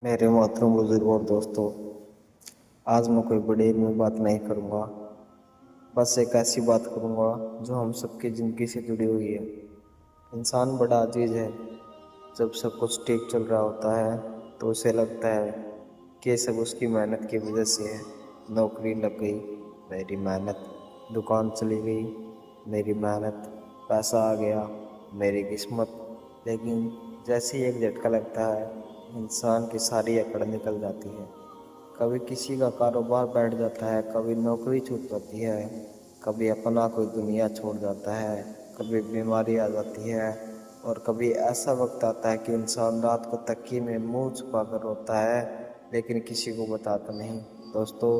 मेरे मोहतरम बुजुर्ग और दोस्तों, आज मैं कोई बड़ी इल्मी बात नहीं करूँगा। बस एक ऐसी बात करूँगा जो हम सबकी ज़िंदगी से जुड़ी हुई है। इंसान बड़ा अजीज है। जब सब कुछ ठीक चल रहा होता है तो उसे लगता है कि ये सब उसकी मेहनत की वजह से है। नौकरी लग गई, मेरी मेहनत। दुकान चली गई, मेरी मेहनत। पैसा आ गया, मेरी किस्मत। लेकिन जैसे ही एक झटका लगता है, इंसान की सारी अकड़ निकल जाती है। कभी किसी का कारोबार बैठ जाता है, कभी नौकरी छूट जाती है, कभी अपना कोई दुनिया छोड़ जाता है, कभी बीमारी आ जाती है, और कभी ऐसा वक्त आता है कि इंसान रात को तकिए में मुंह छुपा कर रोता है, लेकिन किसी को बताता नहीं। दोस्तों,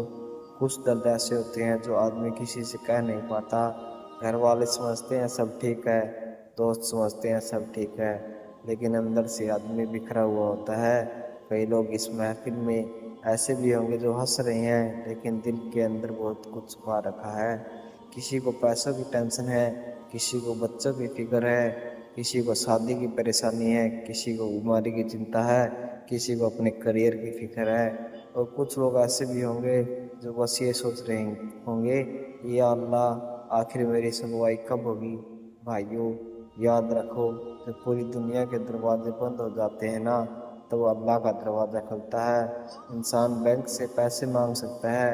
कुछ दर्द ऐसे होते हैं जो आदमी किसी से कह नहीं पाता। घर वाले समझते हैं सब ठीक है, दोस्त समझते हैं सब ठीक है, लेकिन अंदर से आदमी बिखरा हुआ होता है। कई लोग इस महफिल में ऐसे भी होंगे जो हंस रहे हैं, लेकिन दिल के अंदर बहुत कुछ छुपा रखा है। किसी को पैसों की टेंशन है, किसी को बच्चों की फिक्र है, किसी को शादी की परेशानी है, किसी को बीमारी की चिंता है, किसी को अपने करियर की फिक्र है, और कुछ लोग ऐसे भी होंगे जो बस ये सोच रहे होंगे, या अल्लाह आखिर मेरी सुनवाई कब होगी। भाइयों, याद रखो, जब पूरी दुनिया के दरवाजे बंद हो जाते हैं ना, तो अल्लाह का दरवाज़ा खुलता है। इंसान बैंक से पैसे मांग सकता है,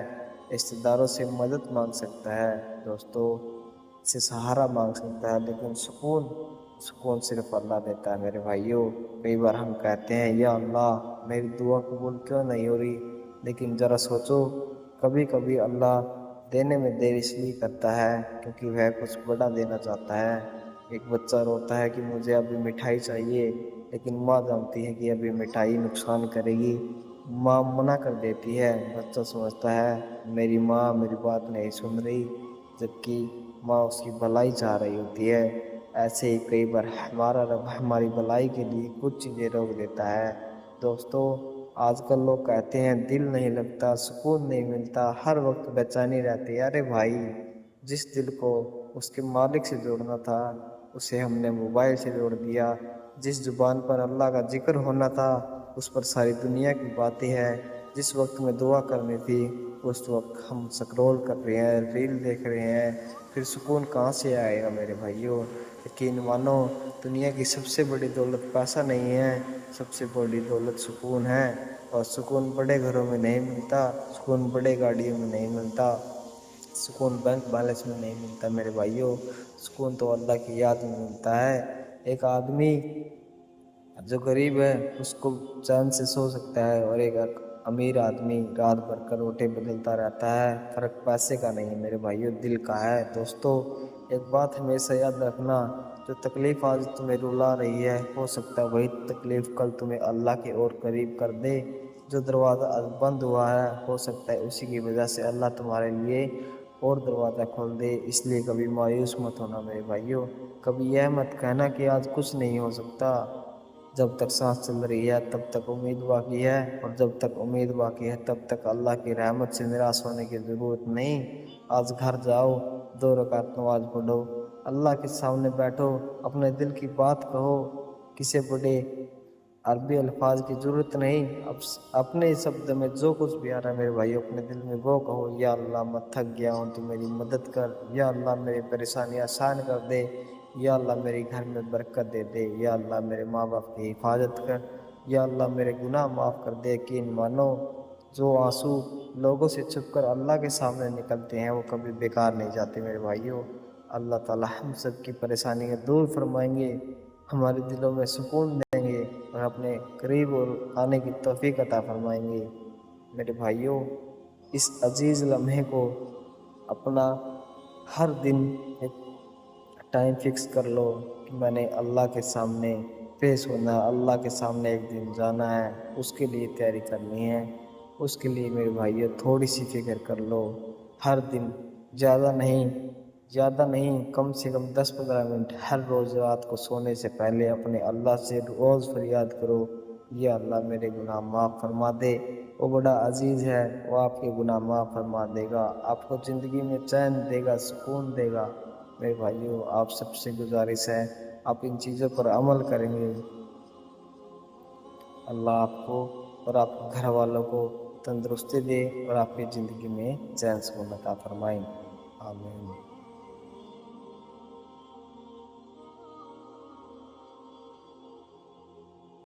रिश्तेदारों से मदद मांग सकता है, दोस्तों से सहारा मांग सकता है, लेकिन सुकून सुकून सिर्फ अल्लाह देता है। मेरे भाइयों, कई बार हम कहते हैं, या अल्लाह मेरी दुआ कबूल क्यों नहीं हो रही, लेकिन ज़रा सोचो, कभी कभी अल्लाह देने में देर इसलिए करता है क्योंकि वह कुछ बड़ा देना चाहता है। एक बच्चा रोता है कि मुझे अभी मिठाई चाहिए, लेकिन माँ जानती है कि अभी मिठाई नुकसान करेगी। माँ मना कर देती है। बच्चा समझता है मेरी माँ मेरी बात नहीं सुन रही, जबकि माँ उसकी भलाई चाह रही होती है। ऐसे ही कई बार हमारा रब हमारी भलाई के लिए कुछ चीज़ें रोक देता है। दोस्तों, आजकल लोग कहते हैं दिल नहीं लगता, सुकून नहीं मिलता, हर वक्त बेचैनी रहती है। अरे भाई, जिस दिल को उसके मालिक से जोड़ना था, उसे हमने मोबाइल से जोड़ दिया। जिस जुबान पर अल्लाह का जिक्र होना था, उस पर सारी दुनिया की बातें हैं। जिस वक्त में दुआ करनी थी, उस वक्त हम स्क्रॉल कर रहे हैं, रील देख रहे हैं। फिर सुकून कहाँ से आएगा मेरे भाइयों। यकीन मानो, दुनिया की सबसे बड़ी दौलत पैसा नहीं है, सबसे बड़ी दौलत सुकून है। और सुकून बड़े घरों में नहीं मिलता, सुकून बड़े गाड़ियों में नहीं मिलता, सुकून बैंक बैलेंस में नहीं मिलता मेरे भाइयों। सुकून तो अल्लाह की याद में मिलता है। एक आदमी जो गरीब है उसको चैन से सो सकता है, और एक अमीर आदमी रात भर करवटें बदलता रहता है। फर्क पैसे का नहीं है मेरे भाइयों, दिल का है। दोस्तों, एक बात हमेशा याद रखना, जो तकलीफ़ आज तुम्हें रुला रही है, हो सकता है वही तकलीफ़ कल तुम्हें अल्लाह के और करीब कर दे। जो दरवाज़ा आज बंद हुआ है, हो सकता है उसी की वजह से अल्लाह तुम्हारे लिए और दरवाज़ा खोल दे। इसलिए कभी मायूस मत होना मेरे भाइयों। कभी यह मत कहना कि आज कुछ नहीं हो सकता। जब तक सांस चल रही है तब तक उम्मीद बाकी है, और जब तक उम्मीद बाकी है तब तक अल्लाह की रहमत से निराश होने की ज़रूरत नहीं। आज घर जाओ, 2 रकात नमाज पढ़ो, अल्लाह के सामने बैठो, अपने दिल की बात कहो। किसी बड़े अरबी अल्फाज की ज़रूरत नहीं। अब अपने शब्द में जो कुछ भी आ रहा है मेरे भाई, अपने दिल में वो कहो, या अल्लाह मैं थक गया हूँ, तू मेरी मदद कर। या अल्लाह मेरी परेशानी आसान कर दे। या अल्लाह मेरे घर में बरकत दे दे। या अल्लाह मेरे माँ बाप की हिफाजत कर। या अल्लाह मेरे गुनाह माफ़ कर दे। यकीन मानो, जो आंसू लोगों से छुपकर अल्लाह के सामने निकलते हैं, वो कभी बेकार नहीं जाते मेरे भाइयों। अल्लाह ताला हम सब की परेशानी को दूर फरमाएंगे, हमारे दिलों में सुकून देंगे, और अपने करीब और आने की तौफीक अता फरमाएंगे। मेरे भाइयों, इस अजीज़ लम्हे को अपना हर दिन एक टाइम फिक्स कर लो कि मैंने अल्लाह के सामने पेश होना है, अल्लाह के सामने एक दिन जाना है, उसके लिए तैयारी करनी है। उसके लिए मेरे भाइयों थोड़ी सी फिक्र कर लो। हर दिन ज़्यादा नहीं, कम से कम 10-15 मिनट हर रोज़ रात को सोने से पहले अपने अल्लाह से रोज़ फरियाद करो, या अल्लाह मेरे गुनाह माफ़ फरमा दे। वो बड़ा अजीज़ है, वो आपके गुनाह माफ़ फरमा देगा, आपको ज़िंदगी में चैन देगा, सुकून देगा। मेरे भाइयों, आप सबसे गुजारिश है, आप इन चीज़ों पर अमल करेंगे, अल्लाह आपको और आपके घर वालों को तंदुरुस्ती दे और आपकी ज़िंदगी में चैन सुकून अता फरमाए। आमीन।